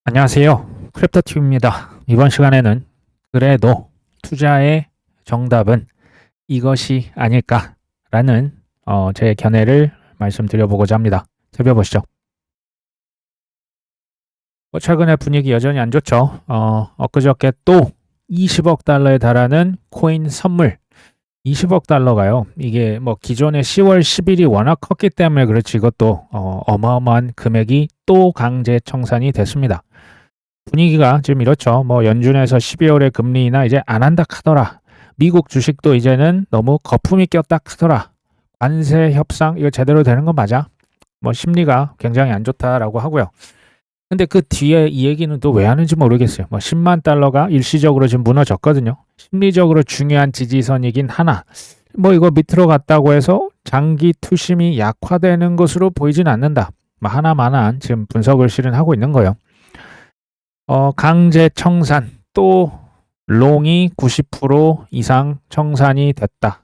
안녕하세요. 크립토튜브입니다. 이번 시간에는 그래도 투자의 정답은 이것이 아닐까라는 제 견해를 말씀드려보고자 합니다. 살펴보시죠. 최근에 분위기 여전히 안 좋죠. 엊그저께 또 20억 달러에 달하는 코인 선물 20억 달러가요. 이게 뭐 기존에 10월 10일이 워낙 컸기 때문에 그렇지 이것도 어마어마한 금액이 또 강제 청산이 됐습니다. 분위기가 지금 이렇죠. 뭐 연준에서 12월에 금리 인하 이제 안 한다 하더라. 미국 주식도 이제는 너무 거품이 꼈다 하더라. 관세 협상 이거 제대로 되는 거 맞아? 뭐 심리가 굉장히 안 좋다라고 하고요. 근데 그 뒤에 이 얘기는 또 왜 하는지 모르겠어요. 뭐 10만 달러가 일시적으로 지금 무너졌거든요. 심리적으로 중요한 지지선이긴 하나. 뭐 이거 밑으로 갔다고 해서 장기 투심이 약화되는 것으로 보이진 않는다. 뭐 하나만한 지금 분석을 실은 하고 있는 거예요. 강제 청산 또 롱이 90% 이상 청산이 됐다.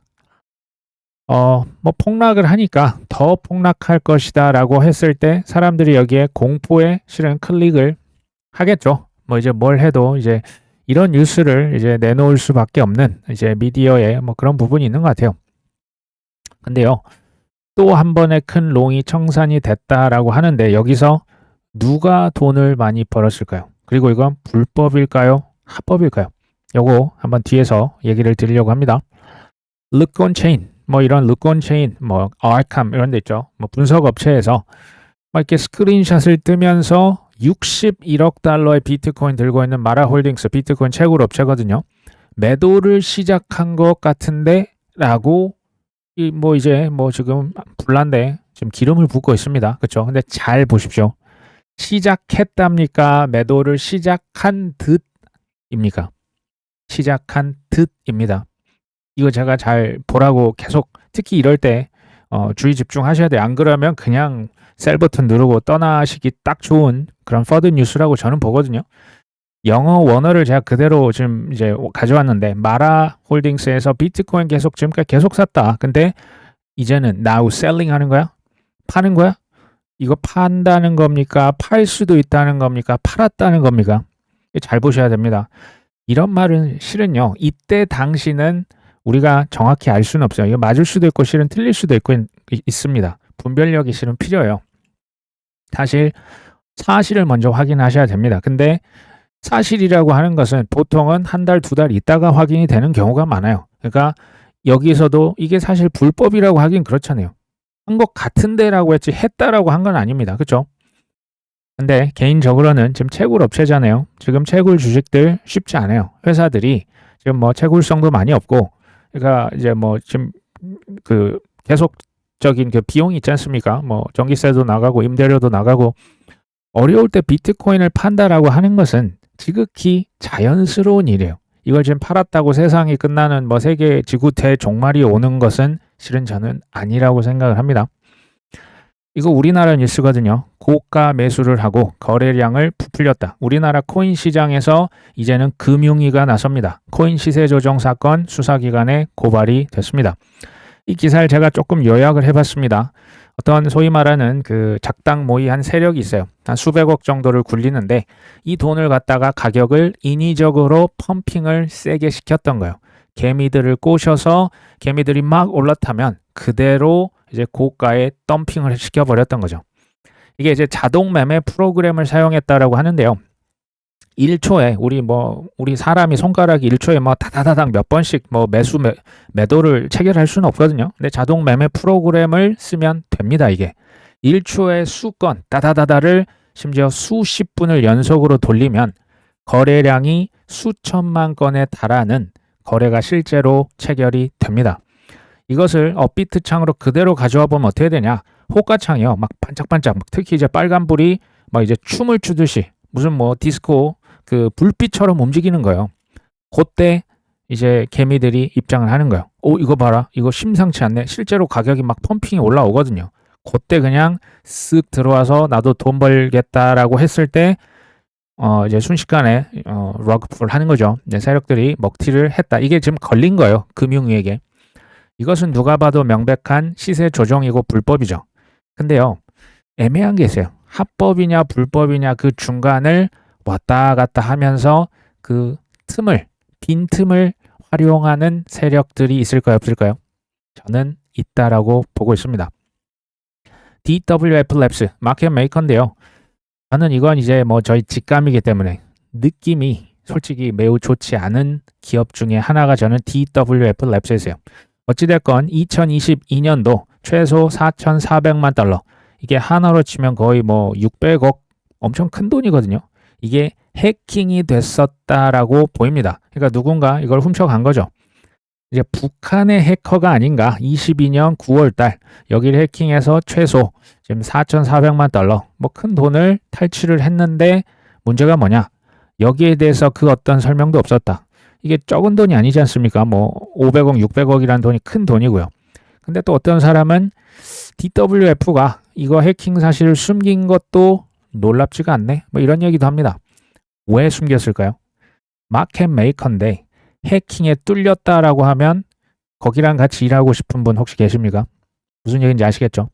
뭐 폭락을 하니까 더 폭락할 것이다라고 했을 때 사람들이 여기에 공포에 실은 클릭을 하겠죠. 뭐 이제 뭘 해도 이제 이런 뉴스를 이제 내놓을 수밖에 없는 이제 미디어에 뭐 그런 부분이 있는 것 같아요. 근데요, 또 한 번의 큰 롱이 청산이 됐다라고 하는데 여기서 누가 돈을 많이 벌었을까요? 그리고 이건 불법일까요? 합법일까요? 요거 한번 뒤에서 얘기를 드리려고 합니다. 르콘 체인, 뭐 이런 르콘 체인, 뭐 아캄 이런 데 있죠. 뭐 분석 업체에서 막 이렇게 스크린샷을 뜨면서 61억 달러의 비트코인 들고 있는 마라 홀딩스 비트코인 채굴 업체거든요. 매도를 시작한 것 같은데 라고 뭐 이제 뭐 지금 불난데 지금 기름을 붓고 있습니다. 그렇죠? 근데 잘 보십시오. 시작했답니까? 매도를 시작한 듯입니까? 시작한 듯입니다. 이거 제가 잘 보라고 계속 특히 이럴 때 주의 집중하셔야 돼요. 안 그러면 그냥 셀 버튼 누르고 떠나시기 딱 좋은 그런 퍼드 뉴스라고 저는 보거든요. 영어 원어를 제가 그대로 지금 이제 가져왔는데 마라 홀딩스에서 비트코인 계속 지금까지 계속 샀다. 근데 이제는 now selling 하는 거야? 파는 거야? 이거 판다는 겁니까? 팔 수도 있다는 겁니까? 팔았다는 겁니까? 잘 보셔야 됩니다. 이런 말은 실은요. 이때 당시는 우리가 정확히 알 수는 없어요. 이거 맞을 수도 있고 실은 틀릴 수도 있고 있습니다. 분별력이 실은 필요해요. 사실을 먼저 확인하셔야 됩니다. 근데 사실이라고 하는 것은 보통은 한 달, 두 달 있다가 확인이 되는 경우가 많아요. 그러니까 여기서도 이게 사실 불법이라고 하긴 그렇잖아요. 한 것 같은데라고 했지 했다라고 한 건 아닙니다. 그렇죠? 근데 개인적으로는 지금 채굴 업체잖아요. 지금 채굴 주식들 쉽지 않아요. 회사들이 지금 뭐 채굴성도 많이 없고, 그러니까 이제 뭐 지금 그 계속적인 그 비용이 있지 않습니까? 뭐 전기세도 나가고 임대료도 나가고 어려울 때 비트코인을 판다라고 하는 것은 지극히 자연스러운 일이에요. 이걸 지금 팔았다고 세상이 끝나는 뭐 세계 지구 대종말이 오는 것은 실은 저는 아니라고 생각을 합니다. 이거 우리나라 뉴스거든요. 고가 매수를 하고 거래량을 부풀렸다. 우리나라 코인 시장에서 이제는 금융위가 나섭니다. 코인 시세 조정 사건 수사기관에 고발이 됐습니다. 이 기사를 제가 조금 요약을 해봤습니다. 어떤 소위 말하는 그 작당 모의한 세력이 있어요. 한 수백억 정도를 굴리는데 이 돈을 갖다가 가격을 인위적으로 펌핑을 세게 시켰던 거예요. 개미들을 꼬셔서 개미들이 막 올라타면 그대로 이제 고가에 덤핑을 시켜버렸던 거죠. 이게 이제 자동 매매 프로그램을 사용했다라고 하는데요. 1초에 우리 사람이 손가락이 1초에 뭐 다다다닥 몇 번씩 뭐 매도를 체결할 수는 없거든요. 근데 자동 매매 프로그램을 쓰면 됩니다. 이게 1초에 수건 다다다다를 심지어 수십 분을 연속으로 돌리면 거래량이 수천만 건에 달하는 거래가 실제로 체결이 됩니다. 이것을 업비트 창으로 그대로 가져와 보면 어떻게 되냐? 호가창이요. 막 반짝반짝 특히 이제 빨간불이 막 이제 춤을 추듯이 무슨 뭐 디스코 그 불빛처럼 움직이는 거예요. 그때 이제 개미들이 입장을 하는 거예요. 이거 봐라. 이거 심상치 않네. 실제로 가격이 막 펌핑이 올라오거든요. 그때 그냥 쓱 들어와서 나도 돈 벌겠다라고 했을 때 이제 순식간에 럭풀 하는 거죠. 이제 세력들이 먹튀를 했다. 이게 지금 걸린 거예요. 금융위에게. 이것은 누가 봐도 명백한 시세 조정이고 불법이죠. 근데요. 애매한 게 있어요. 합법이냐 불법이냐 그 중간을 왔다 갔다 하면서 그 빈틈을 활용하는 세력들이 있을까요, 없을까요? 저는 있다라고 보고 있습니다. DWF 랩스, 마켓 메이커인데요. 저는 이건 이제 뭐 저희 직감이기 때문에 느낌이 솔직히 매우 좋지 않은 기업 중에 하나가 저는 DWF 랩스예요. 어찌됐건 2022년도 최소 4,400만 달러. 이게 하나로 치면 거의 뭐 600억, 엄청 큰 돈이거든요. 이게 해킹이 됐었다라고 보입니다. 그러니까 누군가 이걸 훔쳐간 거죠. 이제 북한의 해커가 아닌가. 22년 9월 달 여기를 해킹해서 최소 지금 4,400만 달러 뭐 큰 돈을 탈취를 했는데 문제가 뭐냐? 여기에 대해서 그 어떤 설명도 없었다. 이게 적은 돈이 아니지 않습니까? 뭐 500억, 600억이라는 돈이 큰 돈이고요. 근데 또 어떤 사람은 DWF가 이거 해킹 사실을 숨긴 것도 놀랍지가 않네. 뭐 이런 얘기도 합니다. 왜 숨겼을까요? 마켓 메이커인데 해킹에 뚫렸다라고 하면 거기랑 같이 일하고 싶은 분 혹시 계십니까? 무슨 얘기인지 아시겠죠?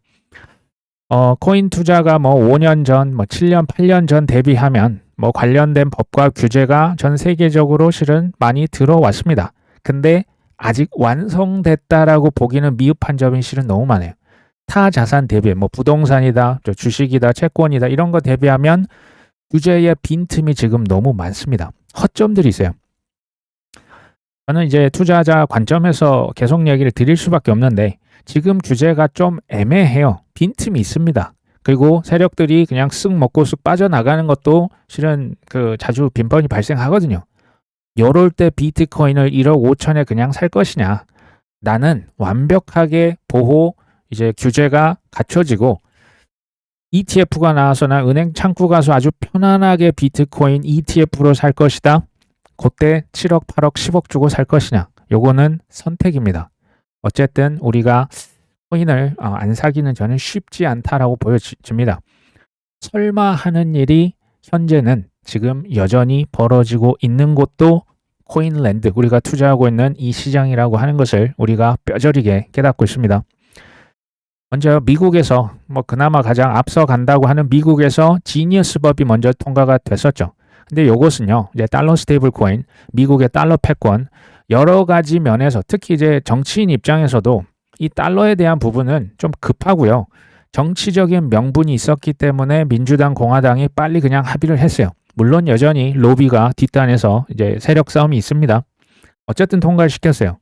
코인 투자가 뭐 5년 전, 뭐 7년, 8년 전 대비하면 뭐 관련된 법과 규제가 전 세계적으로 실은 많이 들어왔습니다. 근데 아직 완성됐다라고 보기는 미흡한 점이 실은 너무 많아요. 타 자산 대비, 뭐 부동산이다, 주식이다, 채권이다 이런 거 대비하면 규제의 빈틈이 지금 너무 많습니다. 허점들이 있어요. 저는 이제 투자자 관점에서 계속 얘기를 드릴 수밖에 없는데 지금 규제가 좀 애매해요. 빈틈이 있습니다. 그리고 세력들이 그냥 쓱 먹고 쓱 빠져나가는 것도 실은 자주 빈번히 발생하거든요. 요럴 때 비트코인을 1억 5천에 그냥 살 것이냐. 나는 완벽하게 보호 이제 규제가 갖춰지고 ETF가 나와서나 은행 창구 가서 아주 편안하게 비트코인 ETF로 살 것이다. 그때 7억, 8억, 10억 주고 살 것이냐. 요거는 선택입니다. 어쨌든 우리가 코인을 안 사기는 저는 쉽지 않다라고 보여집니다. 설마 하는 일이 현재는 지금 여전히 벌어지고 있는 곳도 코인랜드, 우리가 투자하고 있는 이 시장이라고 하는 것을 우리가 뼈저리게 깨닫고 있습니다. 먼저 미국에서 뭐 그나마 가장 앞서 간다고 하는 미국에서 지니어스 법이 먼저 통과가 됐었죠. 근데 이것은요, 이제 달러 스테이블 코인, 미국의 달러 패권, 여러 가지 면에서 특히 이제 정치인 입장에서도 이 달러에 대한 부분은 좀 급하고요. 정치적인 명분이 있었기 때문에 민주당, 공화당이 빨리 그냥 합의를 했어요. 물론 여전히 로비가 뒷단에서 이제 세력 싸움이 있습니다. 어쨌든 통과를 시켰어요.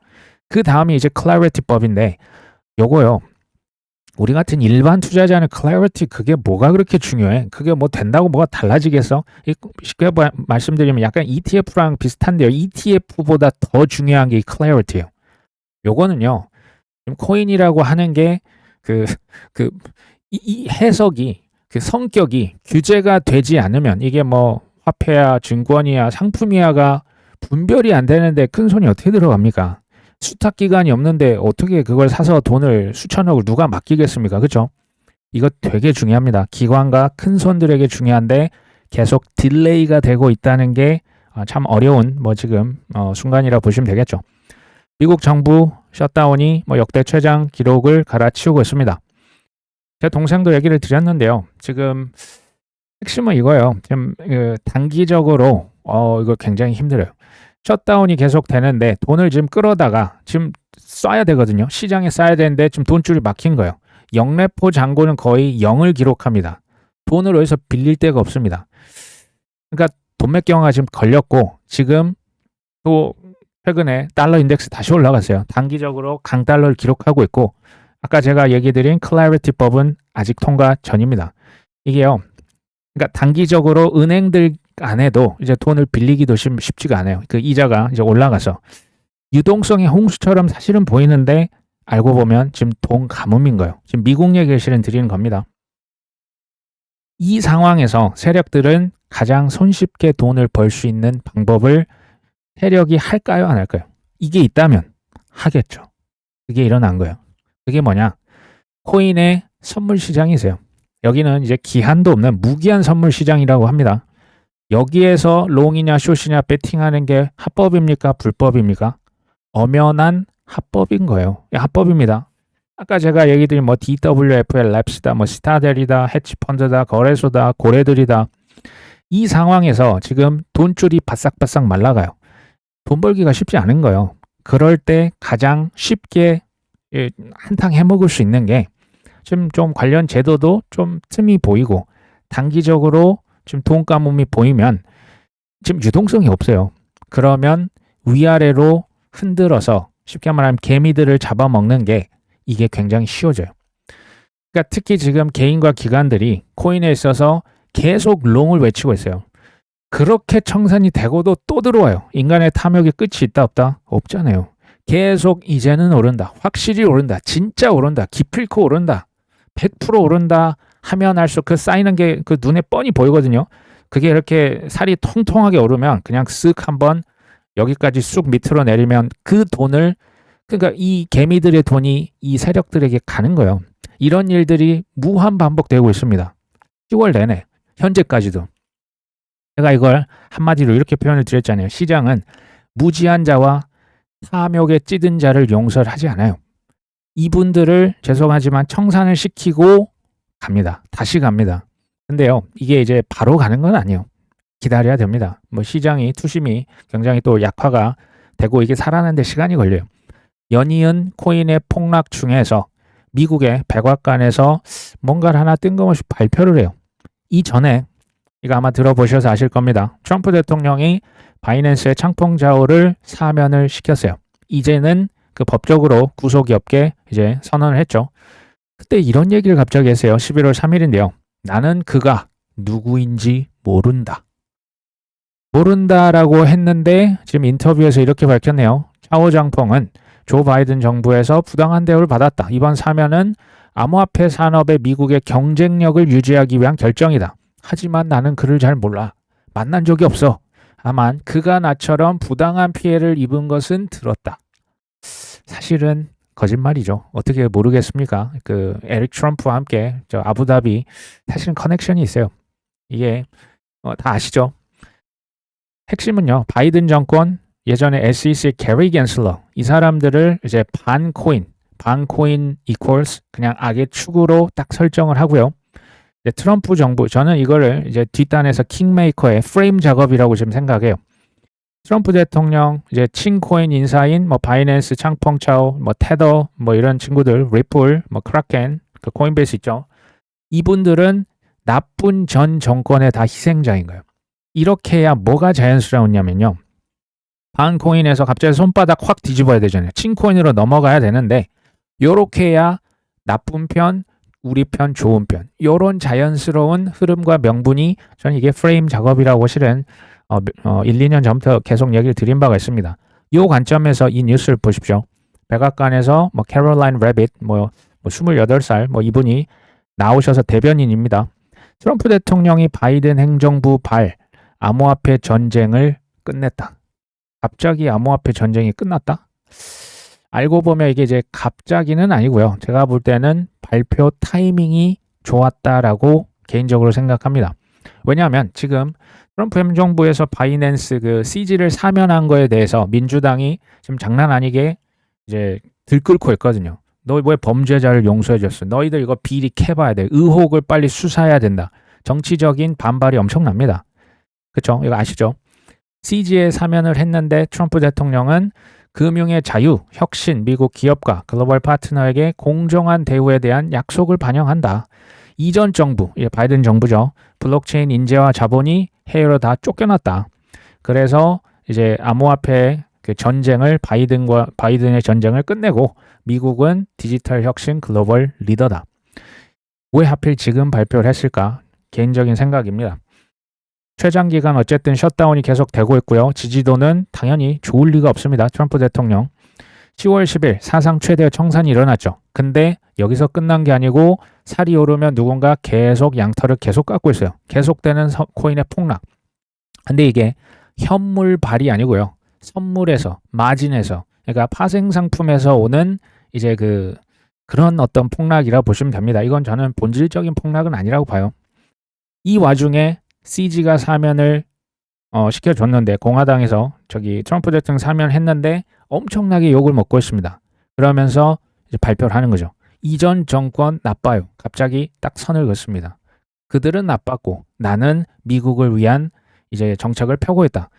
그 다음이 이제 클래리티법인데 요거요. 우리 같은 일반 투자자는 클래리티 그게 뭐가 그렇게 중요해? 그게 뭐 된다고 뭐가 달라지겠어? 쉽게 말씀드리면 약간 ETF랑 비슷한데요. ETF보다 더 중요한 게 이 클래리티예요. 요거는요. 코인이라고 하는 게 이 해석이 성격이 규제가 되지 않으면 이게 뭐 화폐야, 증권이야, 상품이야가 분별이 안 되는데 큰 손이 어떻게 들어갑니까? 수탁 기간이 없는데 어떻게 그걸 사서 돈을 수천억을 누가 맡기겠습니까? 그렇죠? 이거 되게 중요합니다. 기관과 큰 손들에게 중요한데 계속 딜레이가 되고 있다는 게 참 어려운 뭐 지금 순간이라 보시면 되겠죠. 미국 정부 셧다운이 뭐 역대 최장 기록을 갈아치우고 있습니다. 제 동생도 얘기를 드렸는데요. 지금 핵심은 이거예요. 지금 단기적으로 이거 굉장히 힘들어요. 셧다운이 계속 되는데 돈을 지금 끌어다가 지금 쏴야 되거든요. 시장에 쏴야 되는데 지금 돈줄이 막힌 거예요. 영래포 잔고는 거의 0을 기록합니다. 돈을 어디서 빌릴 데가 없습니다. 그러니까 돈맥경화가 지금 걸렸고 지금 또 최근에 달러 인덱스 다시 올라갔어요. 단기적으로 강달러를 기록하고 있고 아까 제가 얘기드린 클래리티법은 아직 통과 전입니다. 이게요. 그러니까 단기적으로 은행들 안에도 이제 돈을 빌리기도 쉽지가 않아요. 그 이자가 이제 올라가서 유동성이 홍수처럼 사실은 보이는데 알고 보면 지금 돈 가뭄인 거예요. 지금 미국 얘기를 실은 드리는 겁니다. 이 상황에서 세력들은 가장 손쉽게 돈을 벌 수 있는 방법을 세력이 할까요? 안 할까요? 이게 있다면 하겠죠. 그게 일어난 거예요. 그게 뭐냐? 코인의 선물 시장이세요. 여기는 이제 기한도 없는 무기한 선물 시장이라고 합니다. 여기에서 롱이냐 숏이냐 배팅하는 게 합법입니까? 불법입니까? 엄연한 합법인 거예요. 합법입니다. 아까 제가 얘기 드린 뭐 DWFL 랩스다, 뭐 스타델이다, 해치펀드다, 거래소다, 고래들이다. 이 상황에서 지금 돈줄이 바싹바싹 말라가요. 돈 벌기가 쉽지 않은 거예요. 그럴 때 가장 쉽게 한탕 해먹을 수 있는 게 지금 좀 관련 제도도 좀 틈이 보이고 단기적으로 지금 돈 가뭄이 보이면 지금 유동성이 없어요. 그러면 위아래로 흔들어서 쉽게 말하면 개미들을 잡아먹는 게 이게 굉장히 쉬워져요. 그러니까 특히 지금 개인과 기관들이 코인에 있어서 계속 롱을 외치고 있어요. 그렇게 청산이 되고도 또 들어와요. 인간의 탐욕이 끝이 있다 없다? 없잖아요. 계속 이제는 오른다. 확실히 오른다. 진짜 오른다. 기필코 오른다. 100% 오른다 하면 할수록 그 쌓이는 게 그 눈에 뻔히 보이거든요. 그게 이렇게 살이 통통하게 오르면 그냥 쓱 한번 여기까지 쑥 밑으로 내리면 그 돈을 그러니까 이 개미들의 돈이 이 세력들에게 가는 거예요. 이런 일들이 무한 반복되고 있습니다. 10월 내내 현재까지도. 제가 이걸 한마디로 이렇게 표현을 드렸잖아요. 시장은 무지한 자와 탐욕에 찌든 자를 용서를 하지 않아요. 이분들을 죄송하지만 청산을 시키고 갑니다. 다시 갑니다. 근데요, 이게 이제 바로 가는 건 아니에요. 기다려야 됩니다. 뭐 시장이 투심이 굉장히 또 약화가 되고 이게 살아나는데 시간이 걸려요. 연이은 코인의 폭락 중에서 미국의 백악관에서 뭔가를 하나 뜬금없이 발표를 해요. 이전에 이거 아마 들어보셔서 아실 겁니다. 트럼프 대통령이 바이낸스의 창펑자오를 사면을 시켰어요. 이제는 그 법적으로 구속이 없게 이제 선언을 했죠. 그때 이런 얘기를 갑자기 했어요. 11월 3일인데요. 나는 그가 누구인지 모른다. 모른다라고 했는데 지금 인터뷰에서 이렇게 밝혔네요. 차오 장펑은 조 바이든 정부에서 부당한 대우를 받았다. 이번 사면은 암호화폐 산업의 미국의 경쟁력을 유지하기 위한 결정이다. 하지만 나는 그를 잘 몰라. 만난 적이 없어. 다만 그가 나처럼 부당한 피해를 입은 것은 들었다. 사실은 거짓말이죠. 어떻게 모르겠습니까? 그 에릭 트럼프와 함께 저 아부다비 사실은 커넥션이 있어요. 이게 다 아시죠? 핵심은요. 바이든 정권 예전에 SEC 게리 갠슬러 이 사람들을 이제 반코인 equals 그냥 악의 축으로 딱 설정을 하고요. 이제 트럼프 정부 저는 이거를 이제 뒷단에서 킹메이커의 프레임 작업이라고 지금 생각해요. 트럼프 대통령 이제 친코인 인사인 뭐 바이낸스, 창펑차오, 뭐 테더 뭐 이런 친구들, 리플, 뭐 크라켄, 그 코인베이스 있죠. 이분들은 나쁜 전 정권의 다 희생자인 거예요. 이렇게 해야 뭐가 자연스러웠냐면요. 반코인에서 갑자기 손바닥 확 뒤집어야 되잖아요. 친코인으로 넘어가야 되는데 요렇게 해야 나쁜 편, 우리 편, 좋은 편 요런 자연스러운 흐름과 명분이 저는 이게 프레임 작업이라고 실은 1, 2년 전부터 계속 얘기를 드린 바가 있습니다. 이 관점에서 이 뉴스를 보십시오. 백악관에서 뭐 캐롤라인 래빗 뭐 28살 뭐 이분이 나오셔서 대변인입니다. 트럼프 대통령이 바이든 행정부 암호화폐 전쟁을 끝냈다. 갑자기 암호화폐 전쟁이 끝났다? 알고 보면 이게 이제 갑자기는 아니고요. 제가 볼 때는 발표 타이밍이 좋았다라고 개인적으로 생각합니다. 왜냐하면 지금 트럼프 행정부에서 바이낸스 그 CG를 사면한 거에 대해서 민주당이 지금 장난 아니게 이제 들끓고 있거든요. 너 왜 범죄자를 용서해줬어? 너희들 이거 비리 캐봐야 돼. 의혹을 빨리 수사해야 된다. 정치적인 반발이 엄청납니다. 그렇죠? 이거 아시죠? CG에 사면을 했는데 트럼프 대통령은 금융의 자유, 혁신, 미국 기업과 글로벌 파트너에게 공정한 대우에 대한 약속을 반영한다. 이전 정부, 바이든 정부죠. 블록체인 인재와 자본이 해외로 다 쫓겨났다. 그래서 이제 암호화폐 그 전쟁을 바이든의 전쟁을 끝내고 미국은 디지털 혁신 글로벌 리더다. 왜 하필 지금 발표를 했을까? 개인적인 생각입니다. 최장 기간 어쨌든 셧다운이 계속 되고 있고요. 지지도는 당연히 좋을 리가 없습니다. 트럼프 대통령. 10월 10일 사상 최대의 청산이 일어났죠. 근데 여기서 끝난 게 아니고 살이 오르면 누군가 계속 양털을 계속 깎고 있어요. 계속되는 코인의 폭락. 근데 이게 현물발이 아니고요. 선물에서, 마진에서, 그러니까 파생 상품에서 오는 이제 그런 어떤 폭락이라고 보시면 됩니다. 이건 저는 본질적인 폭락은 아니라고 봐요. 이 와중에 CG가 사면을 시켜줬는데 공화당에서 저기 트럼프 대통령 사면했는데 엄청나게 욕을 먹고 있습니다. 그러면서 이제 발표를 하는 거죠. 이전 정권 나빠요. 갑자기 딱 선을 긋습니다. 그들은 나빴고 나는 미국을 위한 이제 정책을 펴고 있다.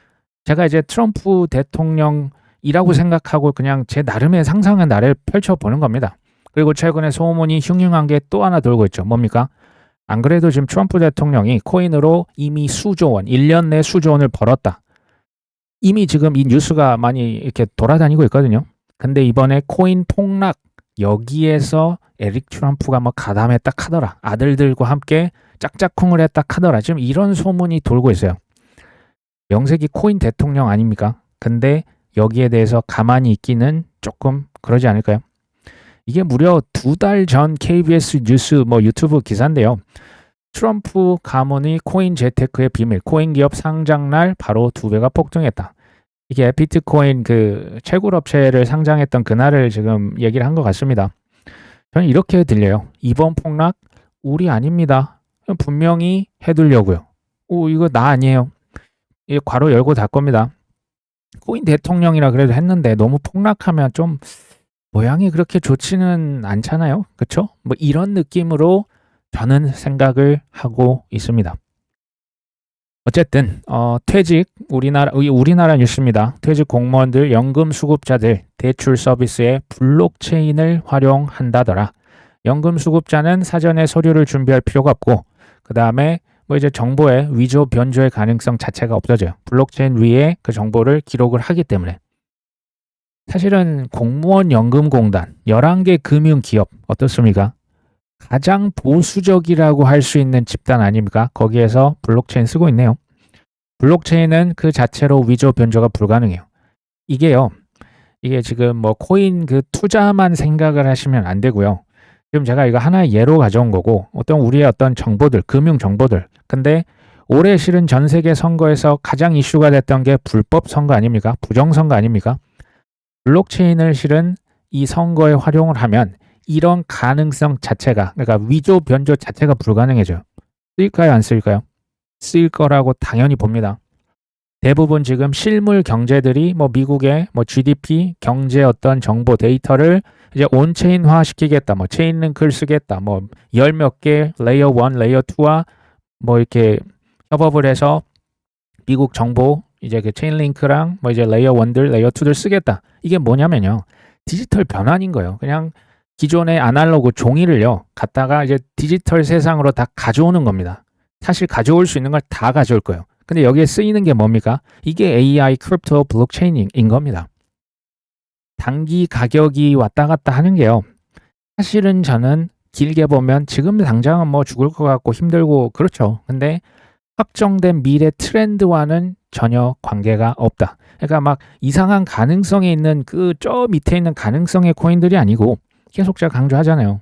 제가 이제 트럼프 대통령이라고 생각하고 그냥 제 나름의 상상한 나를 펼쳐보는 겁니다. 그리고 최근에 소문이 흉흉한 게 또 하나 돌고 있죠. 뭡니까? 안 그래도 지금 트럼프 대통령이 코인으로 이미 수조 원, 1년 내 수조 원을 벌었다. 이미 지금 이 뉴스가 많이 이렇게 돌아다니고 있거든요. 근데 이번에 코인 폭락, 여기에서 에릭 트럼프가 뭐 가담했다 하더라. 아들들과 함께 짝짝꿍을 했다 하더라. 지금 이런 소문이 돌고 있어요. 명색이 코인 대통령 아닙니까? 근데 여기에 대해서 가만히 있기는 조금 그러지 않을까요? 이게 무려 2달 전 KBS 뉴스 뭐 유튜브 기사인데요. 트럼프 가문의 코인 재테크의 비밀, 코인 기업 상장날 바로 2배가 폭등했다. 이게 비트코인 그 채굴업체를 상장했던 그날을 지금 얘기를 한 것 같습니다. 저는 이렇게 들려요. 이번 폭락 우리 아닙니다. 분명히 해두려고요. 이거 나 아니에요. 이 괄호 열고 닫고입니다. 코인 대통령이라 그래도 했는데 너무 폭락하면 좀 모양이 그렇게 좋지는 않잖아요. 그렇죠? 뭐 이런 느낌으로 저는 생각을 하고 있습니다. 어쨌든 퇴직 우리나라 뉴스입니다. 퇴직 공무원들, 연금 수급자들 대출 서비스에 블록체인을 활용한다더라. 연금 수급자는 사전에 서류를 준비할 필요가 없고 그 다음에 뭐 이제 정보의 위조 변조의 가능성 자체가 없어져요. 블록체인 위에 그 정보를 기록을 하기 때문에. 사실은 공무원 연금공단 11개 금융기업 어떻습니까? 가장 보수적이라고 할 수 있는 집단 아닙니까? 거기에서 블록체인 쓰고 있네요. 블록체인은 그 자체로 위조 변조가 불가능해요. 이게 지금 뭐 코인 그 투자만 생각을 하시면 안 되고요. 지금 제가 이거 하나의 예로 가져온 거고 우리의 어떤 정보들, 금융 정보들. 근데 올해 실은 전 세계 선거에서 가장 이슈가 됐던 게 불법 선거 아닙니까? 부정 선거 아닙니까? 블록체인을 실은 이 선거에 활용을 하면 이런 가능성 자체가, 그러니까 위조 변조 자체가 불가능해져요. 쓰일까요? 안 쓰일까요? 쓰일 거라고 당연히 봅니다. 대부분 지금 실물 경제들이 뭐 미국의 뭐 GDP, 경제 어떤 정보 데이터를 이제 온체인화 시키겠다, 뭐 체인링크를 쓰겠다, 뭐 열 몇 개 레이어 1, 레이어 2와 뭐 이렇게 협업을 해서 미국 정보 이제 그 체인링크랑 뭐 이제 레이어 1들, 레이어 2들 쓰겠다. 이게 뭐냐면요. 디지털 변환인 거예요. 그냥 기존의 아날로그 종이를요. 갖다가 이제 디지털 세상으로 다 가져오는 겁니다. 사실 가져올 수 있는 걸 다 가져올 거예요. 근데 여기에 쓰이는 게 뭡니까? 이게 AI 크립토 블록체인인 겁니다. 단기 가격이 왔다 갔다 하는 게요. 사실은 저는 길게 보면 지금 당장은 뭐 죽을 것 같고 힘들고 그렇죠. 근데 확정된 미래 트렌드와는 전혀 관계가 없다. 그러니까 막 이상한 가능성이 있는 그 저 밑에 있는 가능성의 코인들이 아니고 계속 제가 강조하잖아요.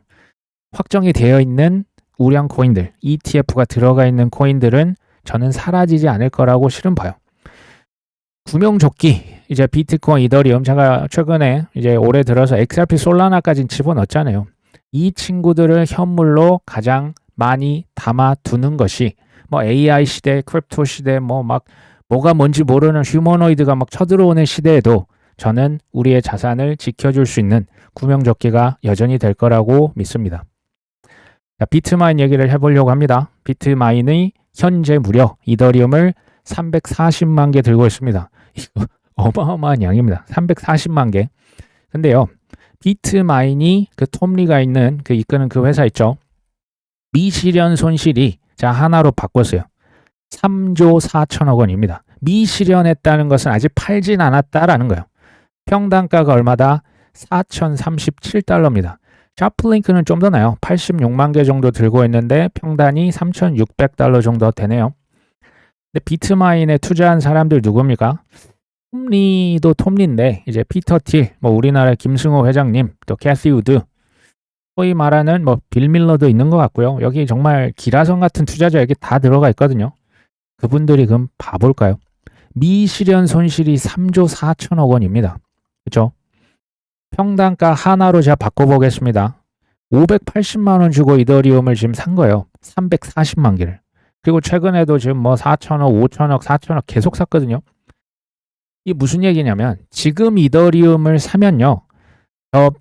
확정이 되어 있는 우량 코인들, ETF가 들어가 있는 코인들은 저는 사라지지 않을 거라고 실은 봐요. 구명조끼, 이제 비트코인, 이더리움, 제가 최근에 이제 올해 들어서 XRP 솔라나까지 집어넣었잖아요. 이 친구들을 현물로 가장 많이 담아두는 것이 뭐 AI 시대, 크립토 시대, 뭐 막 뭐가 뭔지 모르는 휴머노이드가 막 쳐들어오는 시대에도 저는 우리의 자산을 지켜줄 수 있는 구명조끼가 여전히 될 거라고 믿습니다. 자, 비트마인 얘기를 해보려고 합니다. 비트마인이 현재 무려 이더리움을 340만 개 들고 있습니다. 이거 어마어마한 양입니다. 340만 개. 근데요, 비트마인이 그 톰리가 있는 그 이끄는 그 회사 있죠. 미실현 손실이 자 하나로 바꿨어요. 3조 4천억 원입니다. 미실현했다는 것은 아직 팔진 않았다라는 거예요. 평단가가 얼마다? 4,037달러입니다. 샤플링크는 좀 더 나요. 86만 개 정도 들고 있는데 평단이 3,600달러 정도 되네요. 근데 비트마인에 투자한 사람들 누굽니까? 톰리도 톰리인데 이제 피터 틸, 뭐 우리나라 김승호 회장님, 또 캐시 우드, 소위 말하는 뭐 빌 밀러도 있는 것 같고요. 여기 정말 기라성 같은 투자자 여기 다 들어가 있거든요. 그분들이 그럼 봐볼까요? 미실현 손실이 3조 4천억 원입니다. 그렇죠? 평단가 하나로 제가 바꿔보겠습니다. 580만 원 주고 이더리움을 지금 산 거예요. 340만 개를. 그리고 최근에도 지금 뭐 4천억, 5천억, 4천억 계속 샀거든요. 이게 무슨 얘기냐면 지금 이더리움을 사면요.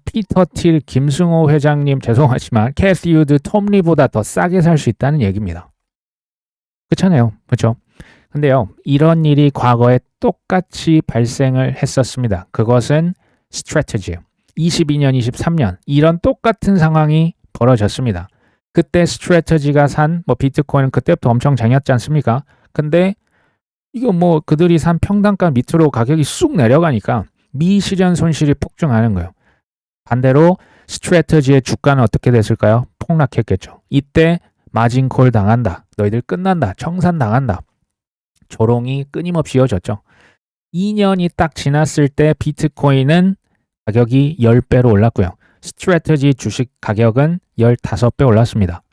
피터 틸, 김승호 회장님 죄송하지만 캐시 우드, 톰리보다 더 싸게 살 수 있다는 얘기입니다. 그렇잖아요. 그렇죠? 근데요, 이런 일이 과거에 똑같이 발생을 했었습니다. 그것은 스트래티지예요. 22년, 23년 이런 똑같은 상황이 벌어졌습니다. 그때 스트래티지가 산 뭐 비트코인은 그때부터 엄청 쟁였지 않습니까? 근데 이거 뭐 그들이 산 평단가 밑으로 가격이 쑥 내려가니까 미실현 손실이 폭증하는 거예요. 반대로 스트래티지의 주가는 어떻게 됐을까요? 폭락했겠죠. 이때 마진콜 당한다. 너희들 끝난다. 청산 당한다. 조롱이 끊임없이 이어졌죠. 2년이 딱 지났을 때 비트코인은 가격이 10배로 올랐고요. 스트래티지 주식 가격은 15배 올랐습니다.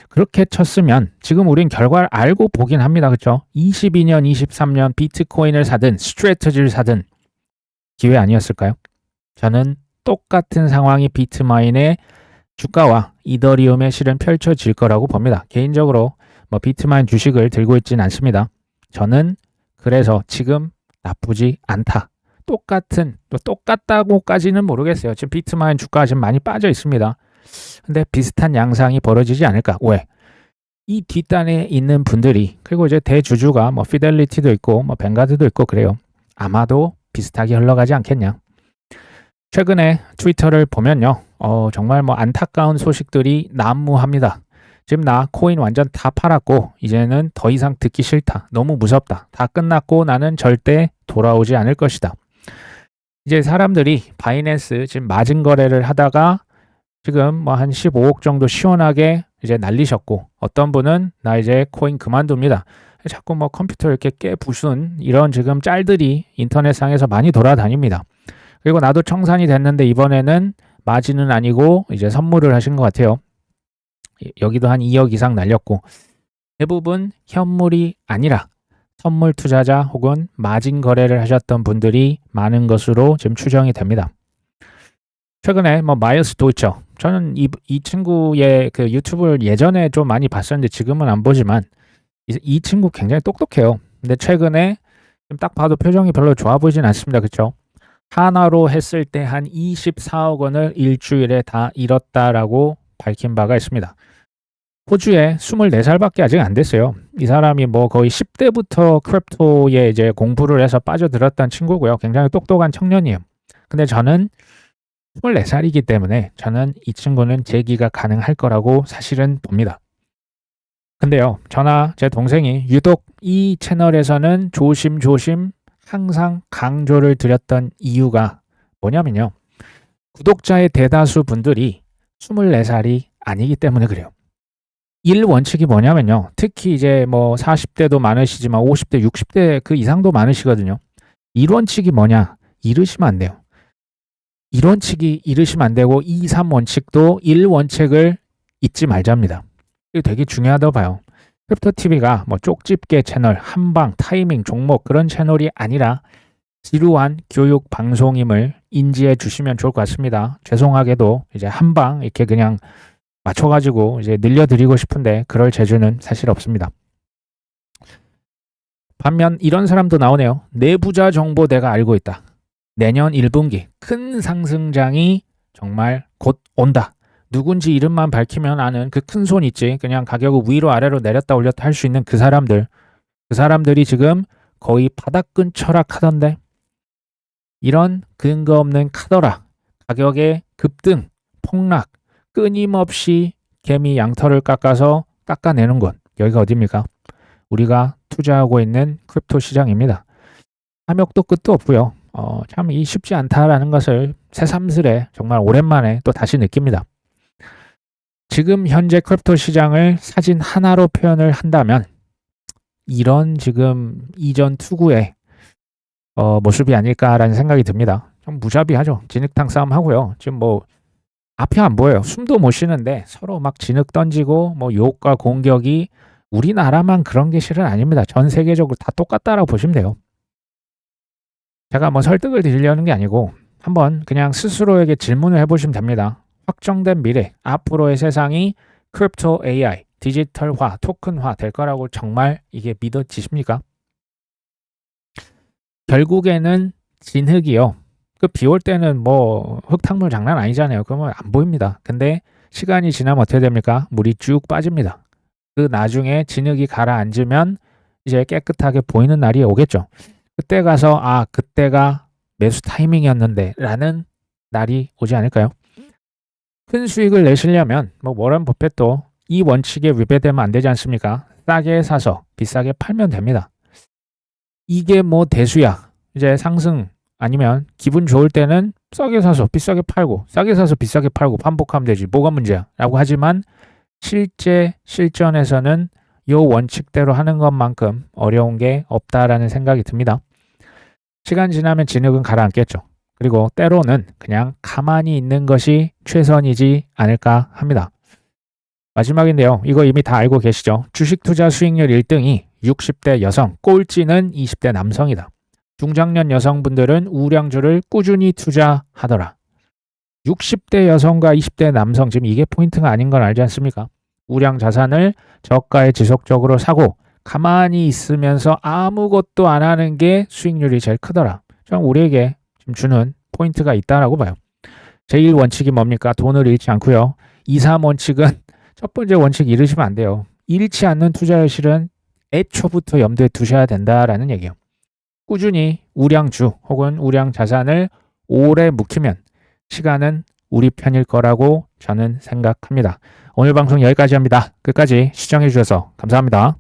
그렇게 쳤으면 지금 우린 결과를 알고 보긴 합니다. 그렇죠? 22년, 23년 비트코인을 사든 스트래티지를 사든 기회 아니었을까요? 저는 똑같은 상황이 비트마인의 주가와 이더리움에 실은 펼쳐질 거라고 봅니다. 개인적으로 뭐 비트마인 주식을 들고 있지는 않습니다. 저는 그래서 지금 나쁘지 않다. 똑같은 또 똑같다고까지는 모르겠어요. 지금 비트마인 주가가 지금 많이 빠져 있습니다. 근데 비슷한 양상이 벌어지지 않을까? 왜? 이 뒷단에 있는 분들이 그리고 이제 대주주가 뭐 피델리티도 있고 뭐 뱅가드도 있고 그래요. 아마도 비슷하게 흘러가지 않겠냐? 최근에 트위터를 보면요. 정말 뭐 안타까운 소식들이 난무합니다. 지금 나 코인 완전 다 팔았고 이제는 더 이상 듣기 싫다. 너무 무섭다. 다 끝났고 나는 절대 돌아오지 않을 것이다. 이제 사람들이 바이낸스 지금 마진 거래를 하다가 지금 뭐 한 15억 정도 시원하게 이제 날리셨고 어떤 분은 나 이제 코인 그만둡니다. 자꾸 뭐 컴퓨터 이렇게 깨부순 이런 지금 짤들이 인터넷상에서 많이 돌아다닙니다. 그리고 나도 청산이 됐는데 이번에는 마진은 아니고 이제 선물을 하신 것 같아요. 여기도 한 2억 이상 날렸고 대부분 현물이 아니라 선물 투자자 혹은 마진 거래를 하셨던 분들이 많은 것으로 지금 추정이 됩니다. 최근에 뭐 마일스도 있죠. 저는 이 친구의 그 유튜브를 예전에 좀 많이 봤었는데 지금은 안 보지만 이 친구 굉장히 똑똑해요. 근데 최근에 딱 봐도 표정이 별로 좋아 보이진 않습니다. 그렇죠? 하나로 했을 때 한 24억 원을 일주일에 다 잃었다라고 밝힌 바가 있습니다. 호주에 24살밖에 아직 안 됐어요. 이 사람이 뭐 거의 10대부터 크립토에 이제 공부를 해서 빠져들었던 친구고요. 굉장히 똑똑한 청년이에요. 근데 저는 24살이기 때문에 저는 이 친구는 재기가 가능할 거라고 사실은 봅니다. 근데요, 저나 제 동생이 유독 이 채널에서는 조심조심 항상 강조를 드렸던 이유가 뭐냐면요. 구독자의 대다수 분들이 24살이 아니기 때문에 그래요. 1원칙이 뭐냐면요. 특히 이제 뭐 40대도 많으시지만 50대, 60대 그 이상도 많으시거든요. 1원칙이 뭐냐? 잃으시면 안 돼요. 1원칙이 잃으시면 안 되고 2, 3원칙도 1원칙을 잊지 말자입니다. 이게 되게 중요하다고 봐요. 크립토TV가 뭐 쪽집게 채널, 한방, 타이밍, 종목 그런 채널이 아니라 지루한 교육 방송임을 인지해 주시면 좋을 것 같습니다. 죄송하게도 이제 한방 이렇게 그냥 맞춰가지고 이제 늘려드리고 싶은데 그럴 재주는 사실 없습니다. 반면 이런 사람도 나오네요. 내부자 정보 내가 알고 있다. 내년 1분기 큰 상승장이 정말 곧 온다. 누군지 이름만 밝히면 아는 그 큰 손 있지. 그냥 가격을 위로 아래로 내렸다 올렸다 할 수 있는 그 사람들이 지금 거의 바닥근 철학하던데 이런 근거 없는 카더라 가격의 급등, 폭락 끊임없이 개미 양털을 깎아서 깎아내는 곳 여기가 어디입니까? 우리가 투자하고 있는 크립토 시장입니다. 탐욕도 끝도 없고요. 참 이 쉽지 않다라는 것을 새삼스레 정말 오랜만에 또 다시 느낍니다. 지금 현재 크립토 시장을 사진 하나로 표현을 한다면 이런 지금 이전 투구의 모습이 아닐까라는 생각이 듭니다. 좀 무자비하죠. 진흙탕 싸움 하고요. 지금 뭐 앞이 안 보여요. 숨도 못 쉬는데 서로 막 진흙 던지고 뭐 욕과 공격이 우리나라만 그런 게 실은 아닙니다. 전 세계적으로 다 똑같다라고 보시면 돼요. 제가 뭐 설득을 드리려는 게 아니고 한번 그냥 스스로에게 질문을 해보시면 됩니다. 확정된 미래, 앞으로의 세상이 크립토 AI, 디지털화, 토큰화 될 거라고 정말 이게 믿어지십니까? 결국에는 진흙이요. 그 비 올 때는 뭐 흙탕물 장난 아니잖아요. 그러면 안 보입니다. 근데 시간이 지나면 어떻게 됩니까? 물이 쭉 빠집니다. 그 나중에 진흙이 가라앉으면 이제 깨끗하게 보이는 날이 오겠죠. 그때 가서 그때가 매수 타이밍이었는데 라는 날이 오지 않을까요? 큰 수익을 내시려면 워런 버핏도 이 원칙에 위배되면 안 되지 않습니까? 싸게 사서 비싸게 팔면 됩니다. 이게 대수야. 이제 상승 아니면 기분 좋을 때는 싸게 사서 비싸게 팔고 싸게 사서 비싸게 팔고 반복하면 되지. 뭐가 문제야? 라고 하지만 실제 실전에서는 이 원칙대로 하는 것만큼 어려운 게 없다라는 생각이 듭니다. 시간 지나면 진흙은 가라앉겠죠. 그리고 때로는 그냥 가만히 있는 것이 최선이지 않을까 합니다. 마지막인데요. 이거 이미 다 알고 계시죠? 주식 투자 수익률 1등이 60대 여성, 꼴찌는 20대 남성이다. 중장년 여성분들은 우량주를 꾸준히 투자하더라. 60대 여성과 20대 남성, 지금 이게 포인트가 아닌 건 알지 않습니까? 우량 자산을 저가에 지속적으로 사고 가만히 있으면서 아무것도 안 하는 게 수익률이 제일 크더라. 좀 우리에게 지금 주는 포인트가 있다라고 봐요. 제1원칙이 뭡니까? 돈을 잃지 않고요. 2, 3원칙은 첫 번째 원칙 잃으시면 안 돼요. 잃지 않는 투자의 실은 애초부터 염두에 두셔야 된다라는 얘기예요. 꾸준히 우량주 혹은 우량 자산을 오래 묵히면 시간은 우리 편일 거라고 저는 생각합니다. 오늘 방송 여기까지 합니다. 끝까지 시청해 주셔서 감사합니다.